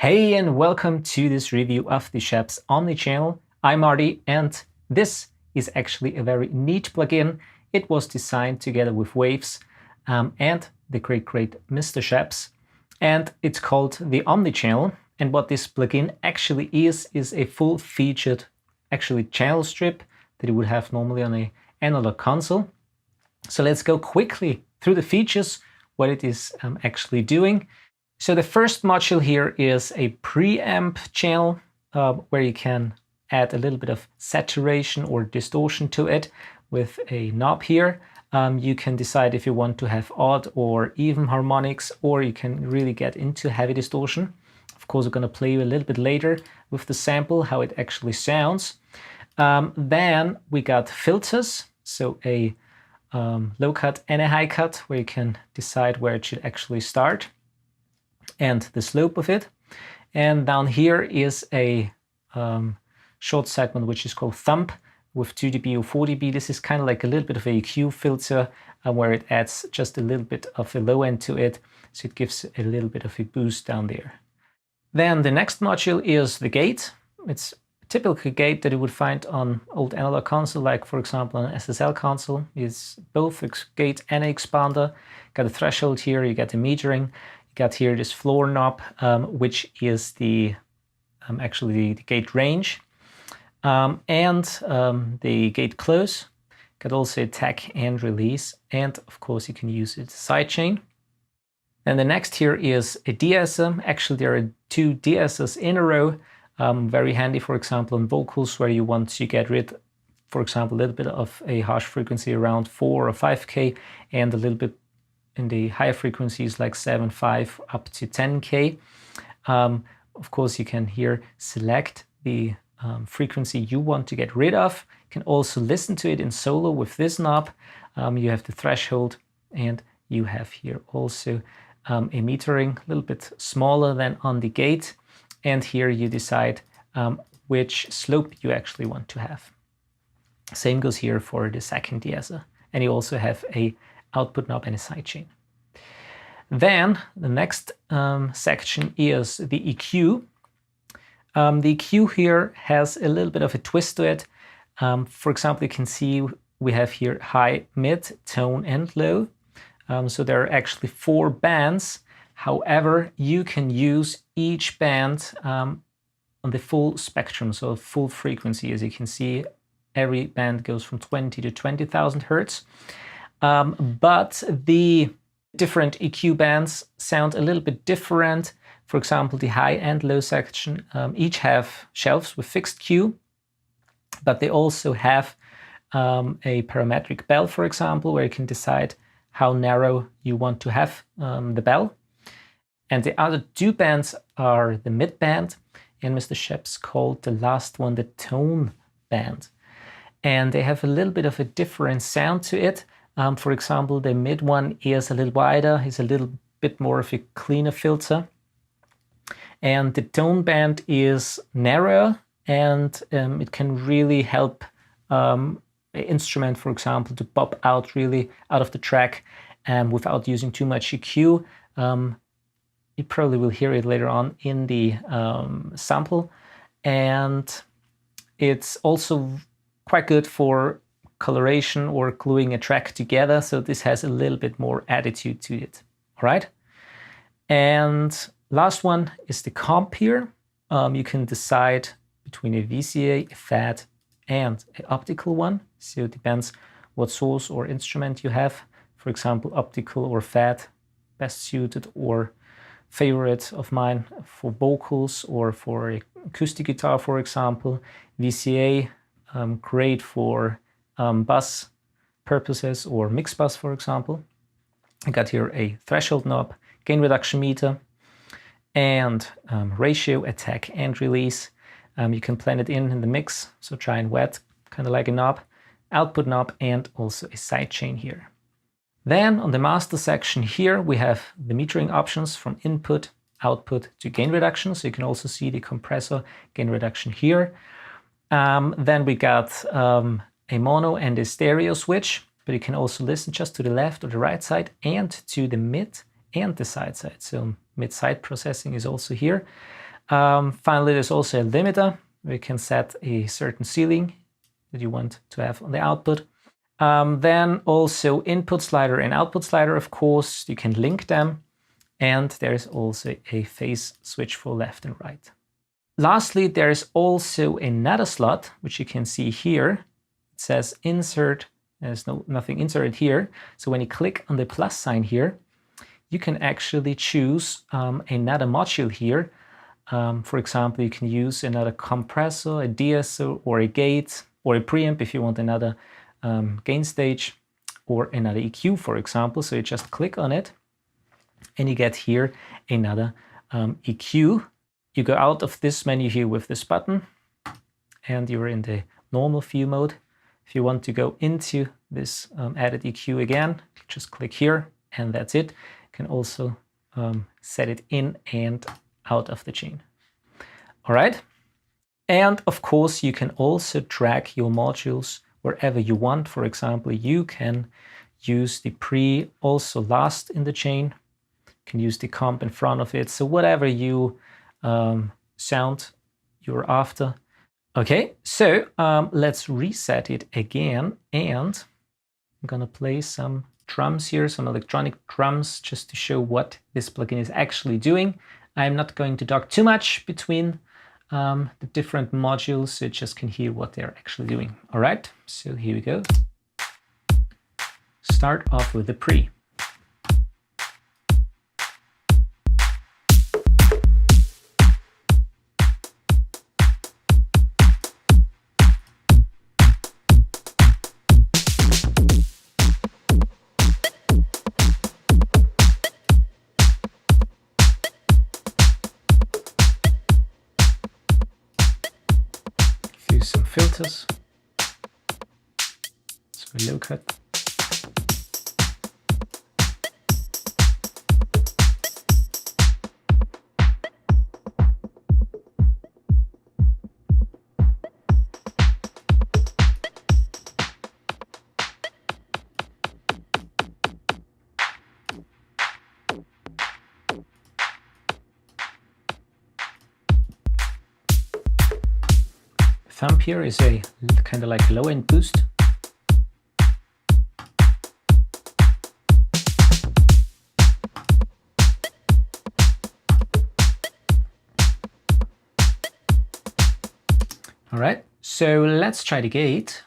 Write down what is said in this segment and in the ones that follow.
Hey and welcome to this review of the Scheps Omni channel. I'm Marty and this is actually a very neat plugin. It was designed together with Waves and the great Mr. Scheps, and it's called the Omni channel. And what this plugin actually is a full-featured channel strip that you would have normally on an analog console. So let's go quickly through the features, what it is actually doing. So the first module here is a preamp channel where you can add a little bit of saturation or distortion to it with a knob here. You can decide if you want to have odd or even harmonics, or you can really get into heavy distortion. Of course, we're going to play you a little bit later with the sample, how it actually sounds. Then we got filters, so a low cut and a high cut, where you can decide where it should actually start and the slope of it. And down here is a short segment which is called thump with 2 dB or 4 dB. This is kind of like a little bit of a EQ filter where it adds just a little bit of a low end to it, so it gives a little bit of a boost down there. Then the next module is the gate. It's a typical gate that you would find on old analog console, like for example an SSL console. It's both a gate and an expander. Got a threshold here, you get the metering. Got here this floor knob, which is the actually the gate range, and the gate close. Got also attack and release, and of course you can use it sidechain. And the next here is a de-esser. Actually, there are 2 de-essers in a row. Very handy, for example, on vocals where you want to get rid, for example, a little bit of a harsh frequency around 4 or 5K, and a little bit in the higher frequencies like 7.5 up to 10K. Of course, you can here select the frequency you want to get rid of. You can also listen to it in solo with this knob. You have the threshold, and you have here also a metering, a little bit smaller than on the gate. And here you decide which slope you actually want to have. Same goes here for the second de-esser. And you also have a output knob and a sidechain. Then the next section is the EQ. The EQ here has a little bit of a twist to it. For example, you can see we have here high, mid, tone, and low. So there are actually 4 bands. However, you can use each band on the full spectrum, so full frequency. As you can see, every band goes from 20 to 20,000 hertz. But the different EQ bands sound a little bit different. For example, the high and low section each have shelves with fixed Q, but they also have a parametric bell, for example, where you can decide how narrow you want to have the bell. And the other 2 bands are the mid band, and Mr. Scheps called the last one the tone band. And they have a little bit of a different sound to it. For example, the mid one is a little wider, is a little bit more of a cleaner filter. And the tone band is narrower, and it can really help an instrument, for example, to pop out really out of the track without using too much EQ. You probably will hear it later on in the sample. And it's also quite good for coloration or gluing a track together, so this has a little bit more attitude to it. All right, and last one is the comp here. You can decide between a VCA, a FAT, and an optical one, so it depends what source or instrument you have. For example, optical or FAT, best suited or favorite of mine for vocals or for acoustic guitar, for example. VCA, great for bus purposes or mix bus, for example. I got here a threshold knob, gain reduction meter, and ratio, attack, and release. You can blend it in the mix, so dry and wet, kind of like a knob, output knob, and also a sidechain here. Then on the master section here, we have the metering options from input, output to gain reduction. So you can also see the compressor gain reduction here. Then we got a mono and a stereo switch, but you can also listen just to the left or the right side and to the mid and the side. So mid-side processing is also here. Finally, there's also a limiter. We can set a certain ceiling that you want to have on the output. Then also input slider and output slider, of course, you can link them. And there's also a phase switch for left and right. Lastly, there's also another slot, which you can see here. It says insert. There's nothing inserted here. So when you click on the plus sign here, you can actually choose another module here. For example, you can use another compressor, a de-esser, or a gate, or a preamp if you want another gain stage, or another EQ, for example. So you just click on it, and you get here another EQ. You go out of this menu here with this button, and you're in the normal view mode. If you want to go into this added EQ again, just click here, and that's it. You can also set it in and out of the chain. All right. And of course, you can also drag your modules wherever you want. For example, you can use the pre also last in the chain. You can use the comp in front of it. So whatever you sound you're after. Okay, so let's reset it again, and I'm gonna play some drums here, some electronic drums, just to show what this plugin is actually doing. I'm not going to talk too much between the different modules, so you just can hear what they're actually doing. All right, so here we go. Start off with the pre. Some filters, so a low cut. Thump here is a kind of like low-end boost. All right, so let's try the gate.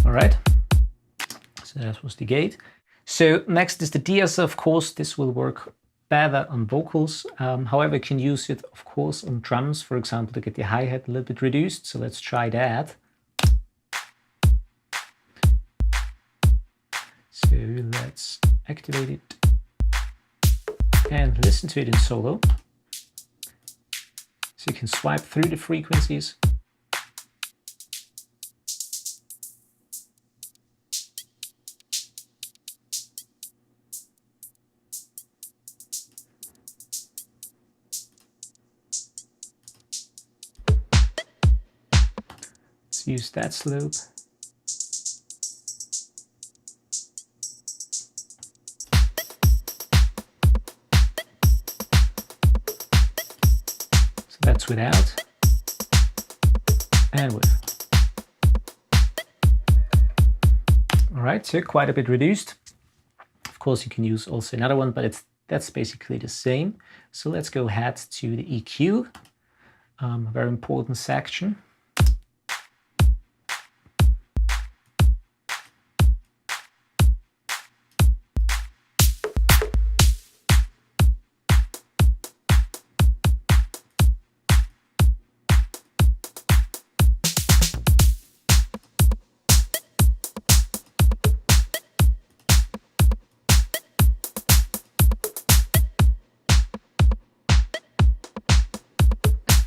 All right, so that was the gate. So next is the de-esser. Of course, this will work better on vocals. However, you can use it, of course, on drums, for example, to get the hi-hat a little bit reduced. So let's try that. So let's activate it and listen to it in solo. So you can swipe through the frequencies. Let's use that slope. So that's without and with. All right, so quite a bit reduced. Of course, you can use also another one, but that's basically the same. So let's go ahead to the EQ, a very important section.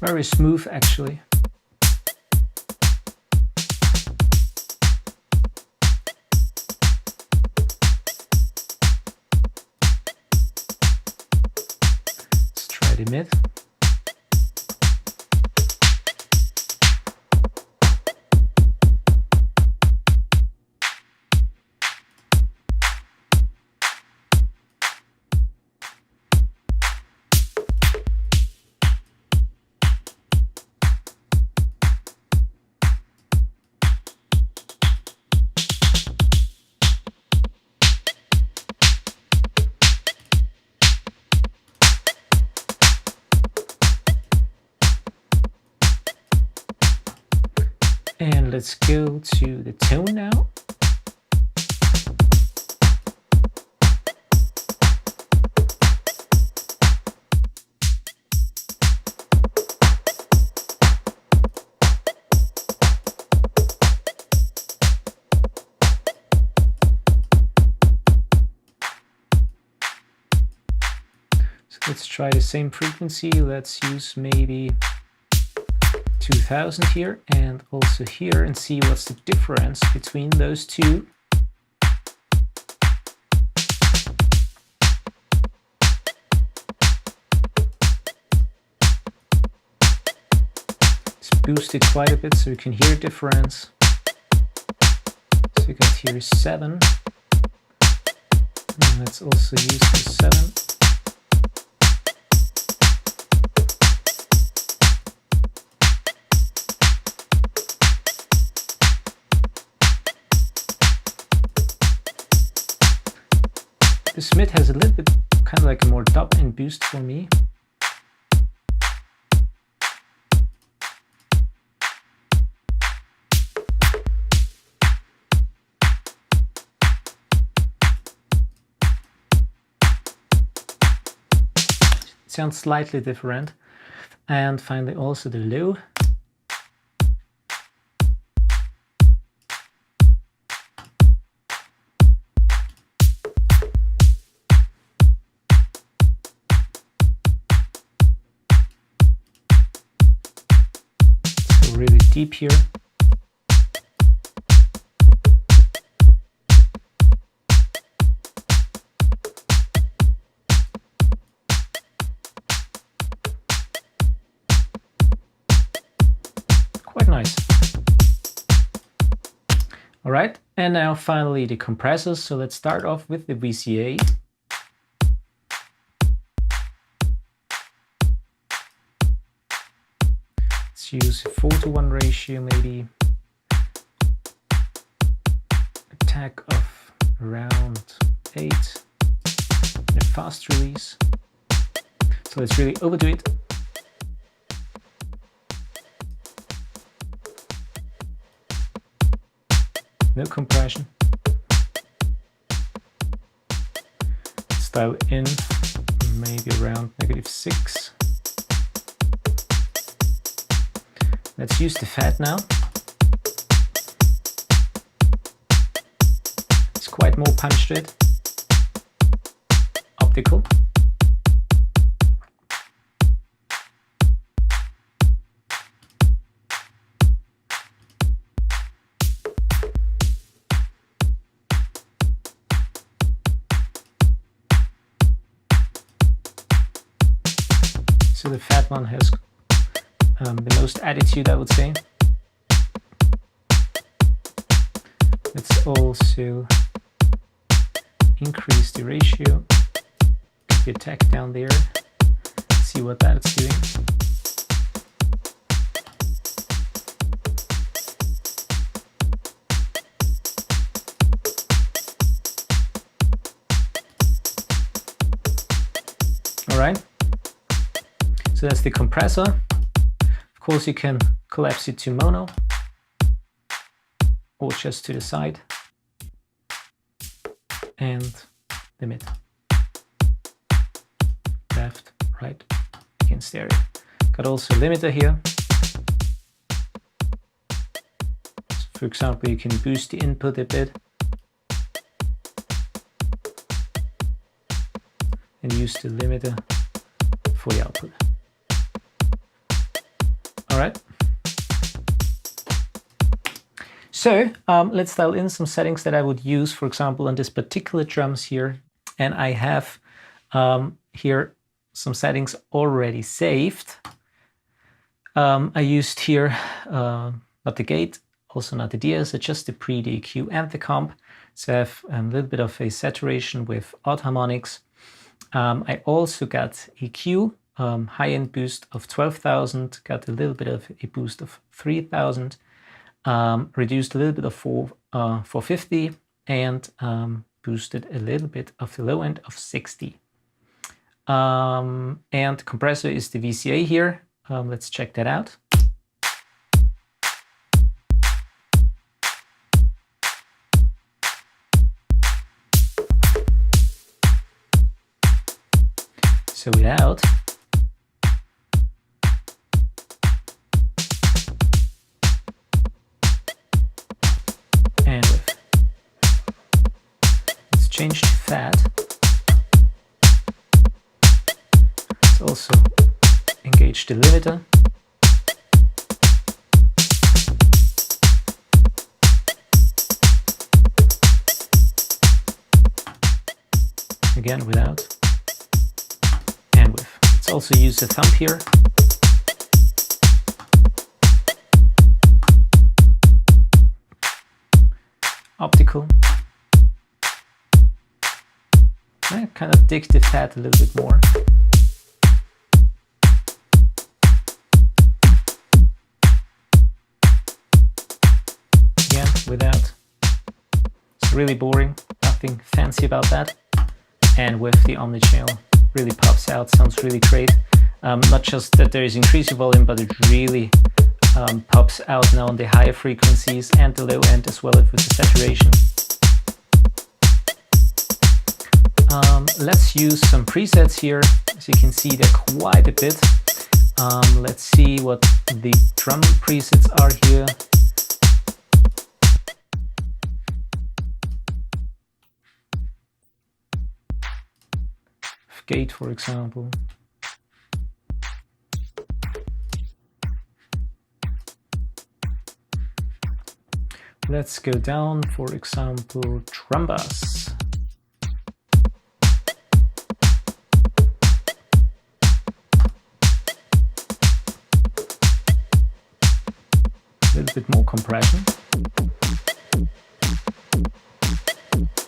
Very smooth actually. Let's try the mid. And let's go to the tone now. So let's try the same frequency. Let's use maybe 2000 here and also here and see what's the difference between those two. It's boosted quite a bit so you can hear difference. So you got here 7. And let's also use the 7. This mid has a little bit kind of like a more top end boost for me. It sounds slightly different. And finally also the low. Really deep here. Quite nice. All right, and now finally the compressors. So let's start off with the VCA. Let's use a 4:1 ratio, maybe attack of around 8 and a fast release. So let's really overdo it. No compression. Let's dial in maybe around -6. Let's use the fat now. It's quite more punch to it. Optical. So the fat one has the most attitude, I would say. Let's also increase the ratio. Get the attack down there. See what that's doing. All right. So that's the compressor. Of course, you can collapse it to mono or just to the side, and the mid, left, right, again stereo. Got also a limiter here. So for example, you can boost the input a bit and use the limiter for the output. All right. So let's dial in some settings that I would use, for example, on this particular drums here. And I have here some settings already saved. I used here not the gate, also not the de-esser, just the pre, the EQ, and the comp. So I have a little bit of a saturation with odd harmonics. I also got EQ, high-end boost of 12,000, got a little bit of a boost of 3,000, reduced a little bit of 450, and boosted a little bit of the low end of 60. And compressor is the VCA here. Let's check that out. So without, and with. Let's change to fat. Let's also engage the limiter. Again without. Let's also use the thumb here. Optical. I kind of dig the fat a little bit more. Again, without. It's really boring, nothing fancy about that. And with the Omni channel, really pops out, sounds really great. Not just that there is increased volume, but it really pops out now on the higher frequencies and the low end as well as with the saturation. Let's use some presets here. As you can see, they're quite a bit. Let's see what the drum presets are here. Gate, for example. Let's go down, for example, drum bass. A little bit more compression.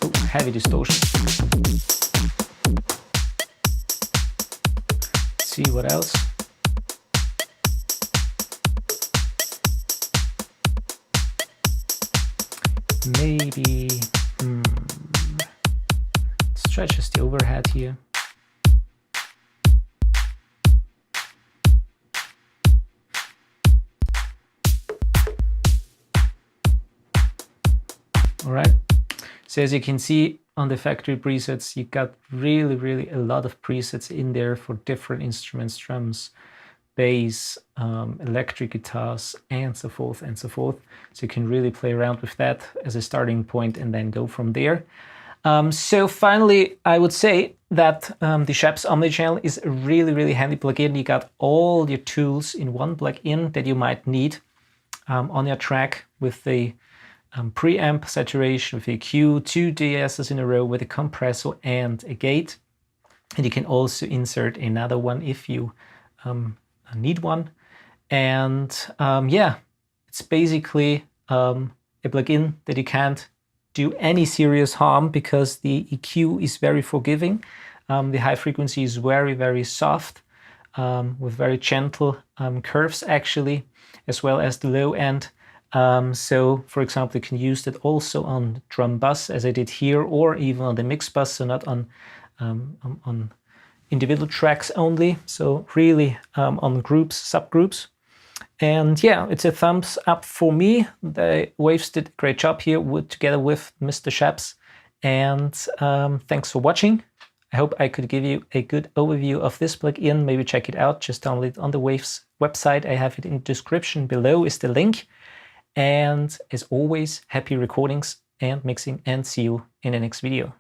Oh, heavy distortion. See what else. Maybe let's try just the overhead here. All right. So as you can see on the factory presets, you got really a lot of presets in there for different instruments, drums, bass, electric guitars, and so forth and so forth. So you can really play around with that as a starting point and then go from there. So finally, I would say that the Scheps Omni channel is a really handy plugin. You got all your tools in one plugin that you might need on your track, with the preamp saturation, with EQ, 2 de-essers in a row, with a compressor and a gate. And you can also insert another one if you need one. And yeah, it's basically a plugin that you can't do any serious harm, because the EQ is very forgiving. The high frequency is very soft, with very gentle curves actually, as well as the low end. So for example, you can use that also on drum bus, as I did here, or even on the mix bus, so not on individual tracks only, so really on groups, subgroups. And yeah, it's a thumbs up for me. The Waves did a great job here together with Mr. Scheps. And thanks for watching. I hope I could give you a good overview of this plugin. Maybe check it out. Just download it on the Waves website. I have it in the description below is the link. And as always, happy recordings and mixing, and see you in the next video.